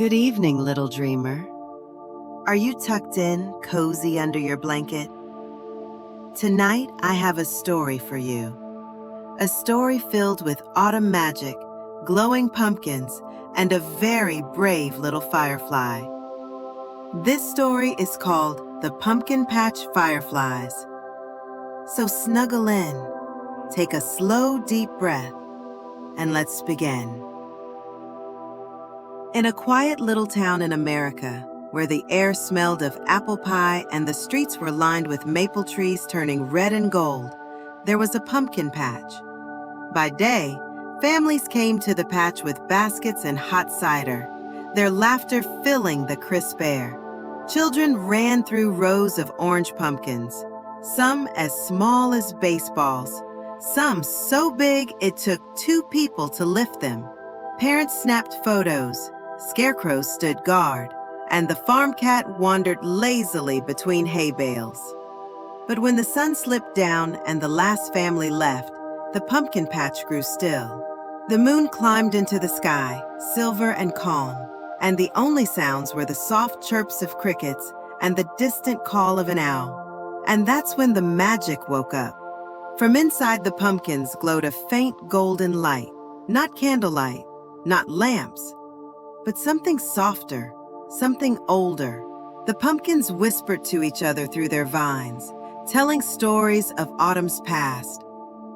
Good evening, little dreamer. Are you tucked in, cozy under your blanket? Tonight, I have a story for you. A story filled with autumn magic, glowing pumpkins, and a very brave little firefly. This story is called The Pumpkin Patch Fireflies. So snuggle in, take a slow, deep breath, and let's begin. In a quiet little town in America, where the air smelled of apple pie and the streets were lined with maple trees turning red and gold, there was a pumpkin patch. By day, families came to the patch with baskets and hot cider, their laughter filling the crisp air. Children ran through rows of orange pumpkins, some as small as baseballs, some so big it took 2 people to lift them. Parents snapped photos, scarecrows stood guard, and the farm cat wandered lazily between hay bales. But when the sun slipped down and the last family left, the pumpkin patch grew still. The moon climbed into the sky, silver and calm, and the only sounds were the soft chirps of crickets and the distant call of an owl. And that's when the magic woke up. From inside the pumpkins glowed a faint golden light, not candlelight, not lamps, but something softer, something older. The pumpkins whispered to each other through their vines, telling stories of autumn's past.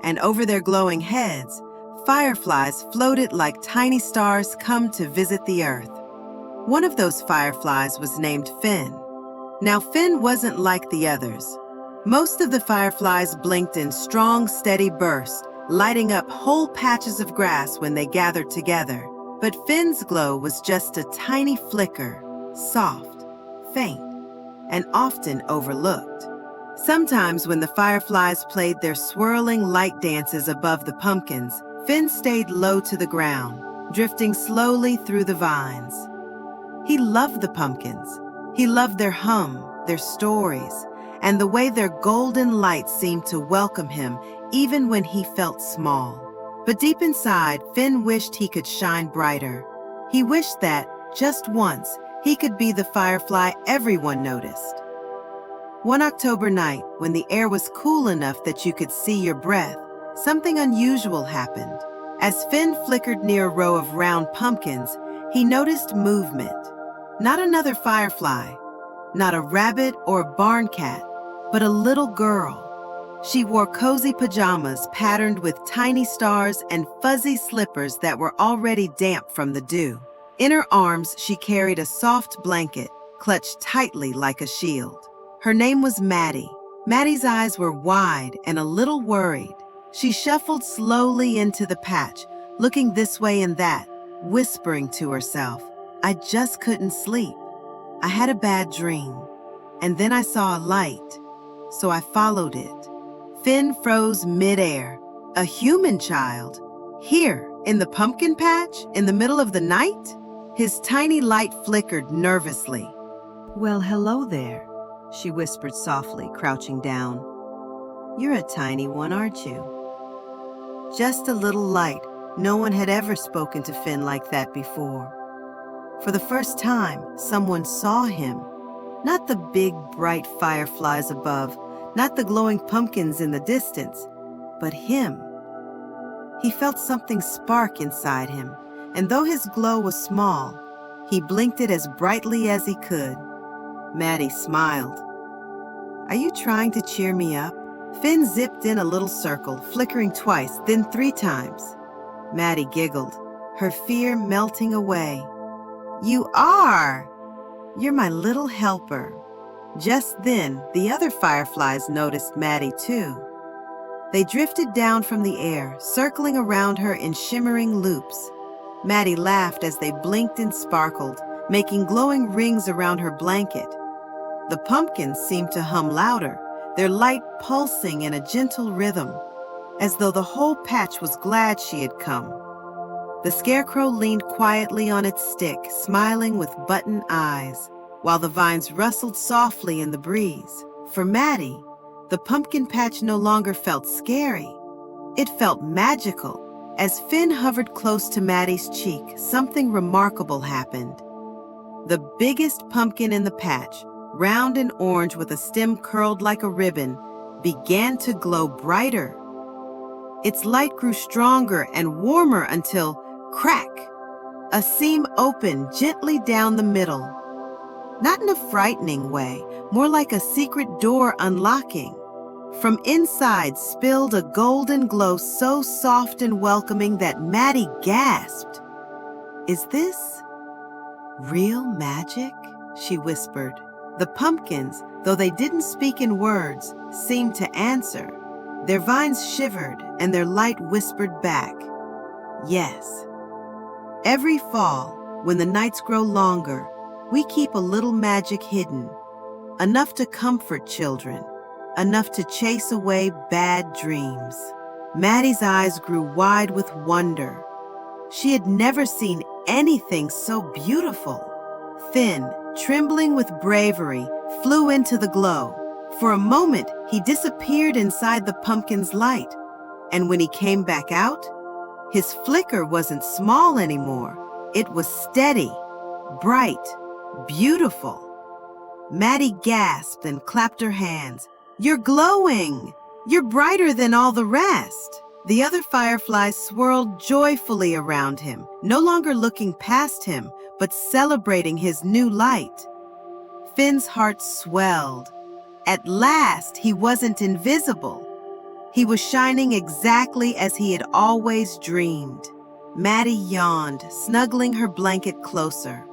And over their glowing heads, fireflies floated like tiny stars come to visit the earth. One of those fireflies was named Finn. Now, Finn wasn't like the others. Most of the fireflies blinked in strong, steady bursts, lighting up whole patches of grass when they gathered together. But Finn's glow was just a tiny flicker, soft, faint, and often overlooked. Sometimes when the fireflies played their swirling light dances above the pumpkins, Finn stayed low to the ground, drifting slowly through the vines. He loved the pumpkins. He loved their hum, their stories, and the way their golden light seemed to welcome him even when he felt small. But deep inside, Finn wished he could shine brighter. He wished that, just once, he could be the firefly everyone noticed. One October night, when the air was cool enough that you could see your breath, something unusual happened. As Finn flickered near a row of round pumpkins, he noticed movement. Not another firefly, not a rabbit or a barn cat, but a little girl. She wore cozy pajamas patterned with tiny stars and fuzzy slippers that were already damp from the dew. In her arms, she carried a soft blanket, clutched tightly like a shield. Her name was Maddie. Maddie's eyes were wide and a little worried. She shuffled slowly into the patch, looking this way and that, whispering to herself, "I just couldn't sleep. I had a bad dream. And then I saw a light, so I followed it." Finn froze midair. A human child? Here, in the pumpkin patch, in the middle of the night? His tiny light flickered nervously. "Well, hello there," she whispered softly, crouching down. "You're a tiny one, aren't you?" Just a little light. No one had ever spoken to Finn like that before. For the first time, someone saw him. Not the big, bright fireflies above, not the glowing pumpkins in the distance, but him. He felt something spark inside him, and though his glow was small, he blinked it as brightly as he could. Maddie smiled. "Are you trying to cheer me up?" Finn zipped in a little circle, flickering twice, then 3 times. Maddie giggled, her fear melting away. "You are! You're my little helper." Just then, the other fireflies noticed Maddie too. They drifted down from the air, circling around her in shimmering loops. Maddie laughed as they blinked and sparkled, making glowing rings around her blanket. The pumpkins seemed to hum louder, their light pulsing in a gentle rhythm, as though the whole patch was glad she had come. The scarecrow leaned quietly on its stick, smiling with button eyes, while the vines rustled softly in the breeze. For Maddie, the pumpkin patch no longer felt scary. It felt magical. As Finn hovered close to Maddie's cheek, something remarkable happened. The biggest pumpkin in the patch, round and orange with a stem curled like a ribbon, began to glow brighter. Its light grew stronger and warmer until, crack, a seam opened gently down the middle. Not in a frightening way, more like a secret door unlocking. From inside spilled a golden glow so soft and welcoming that Maddie gasped. "Is this real magic?" she whispered. The pumpkins, though they didn't speak in words, seemed to answer. Their vines shivered and their light whispered back, "Yes." Every fall, when the nights grow longer, we keep a little magic hidden, enough to comfort children, enough to chase away bad dreams. Maddie's eyes grew wide with wonder. She had never seen anything so beautiful. Finn, trembling with bravery, flew into the glow. For a moment, he disappeared inside the pumpkin's light. And when he came back out, his flicker wasn't small anymore. It was steady, bright, beautiful. Maddie gasped and clapped her hands. "You're glowing! You're brighter than all the rest!" The other fireflies swirled joyfully around him, no longer looking past him, but celebrating his new light. Finn's heart swelled. At last, he wasn't invisible. He was shining exactly as he had always dreamed. Maddie yawned, snuggling her blanket closer.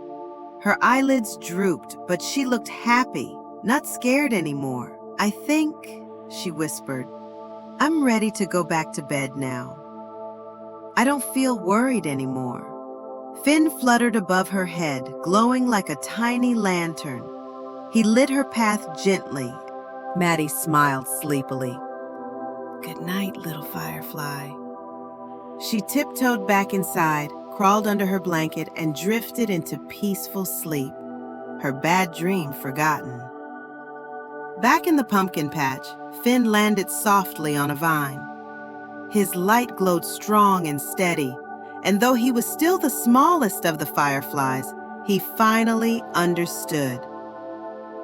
Her eyelids drooped, but she looked happy, not scared anymore. "I think," she whispered, "I'm ready to go back to bed now. I don't feel worried anymore." Finn fluttered above her head, glowing like a tiny lantern. He lit her path gently. Maddie smiled sleepily. "Good night, little firefly." She tiptoed back inside, crawled under her blanket, and drifted into peaceful sleep, her bad dream forgotten. Back in the pumpkin patch, Finn landed softly on a vine. His light glowed strong and steady, and though he was still the smallest of the fireflies, he finally understood.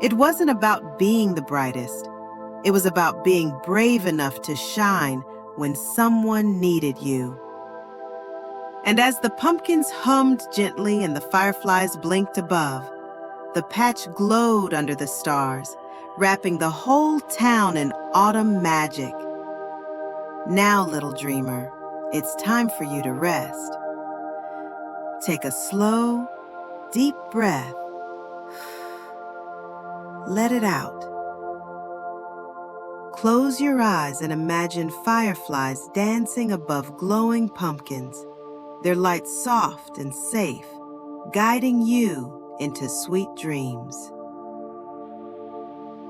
It wasn't about being the brightest. It was about being brave enough to shine when someone needed you. And as the pumpkins hummed gently and the fireflies blinked above, the patch glowed under the stars, wrapping the whole town in autumn magic. Now, little dreamer, it's time for you to rest. Take a slow, deep breath. Let it out. Close your eyes and imagine fireflies dancing above glowing pumpkins, their light soft and safe, guiding you into sweet dreams.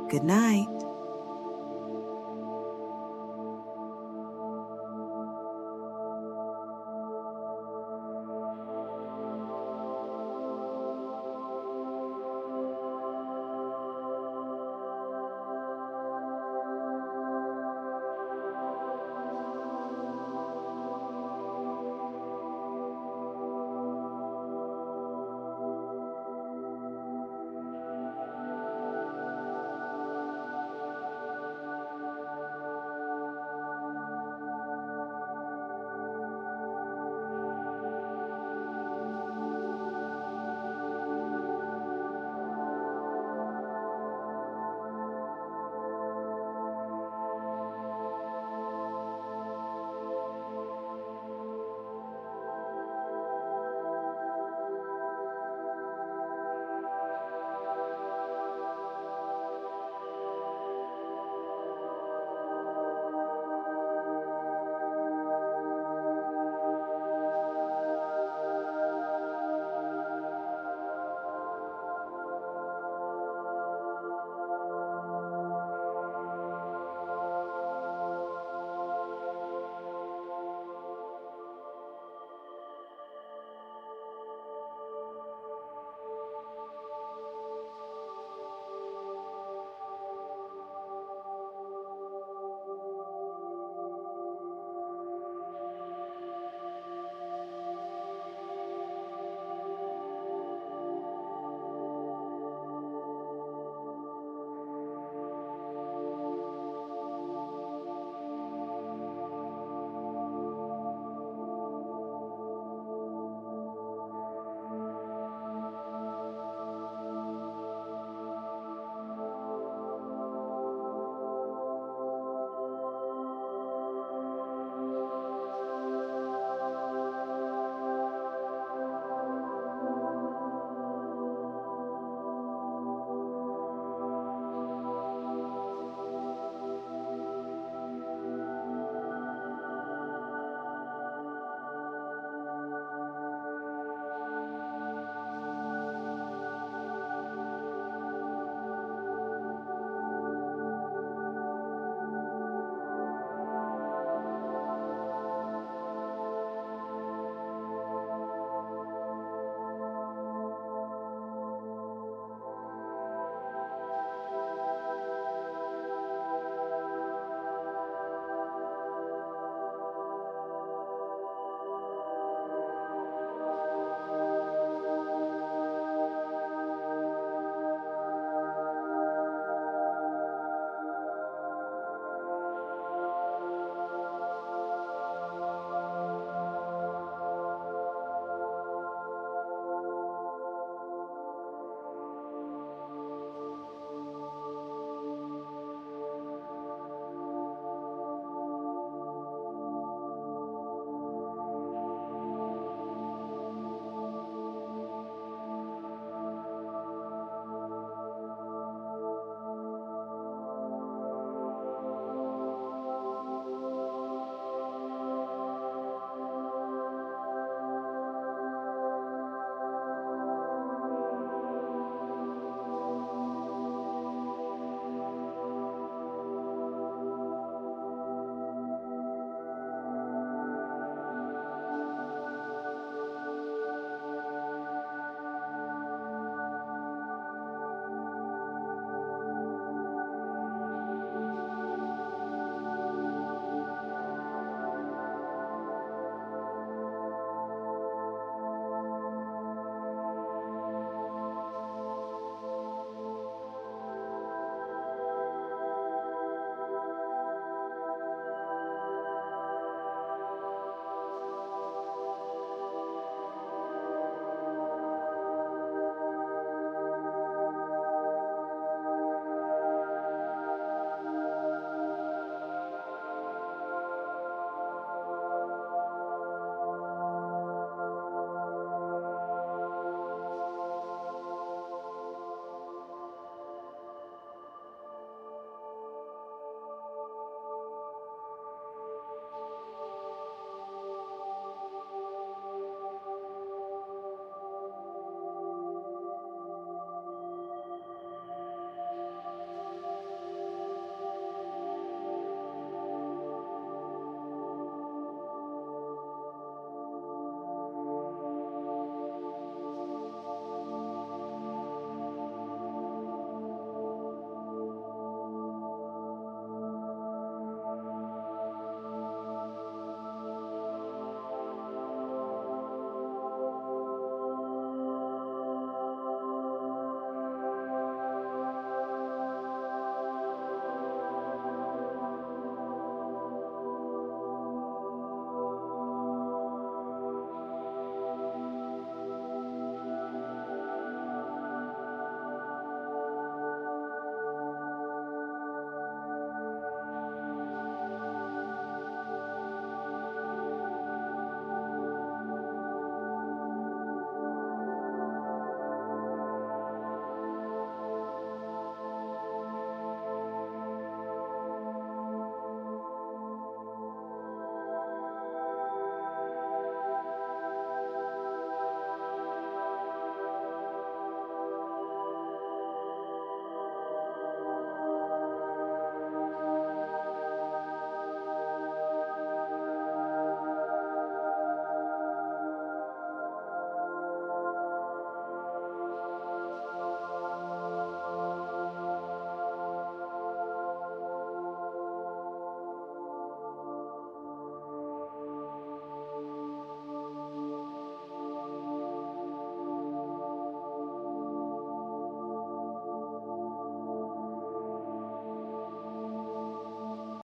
Good night.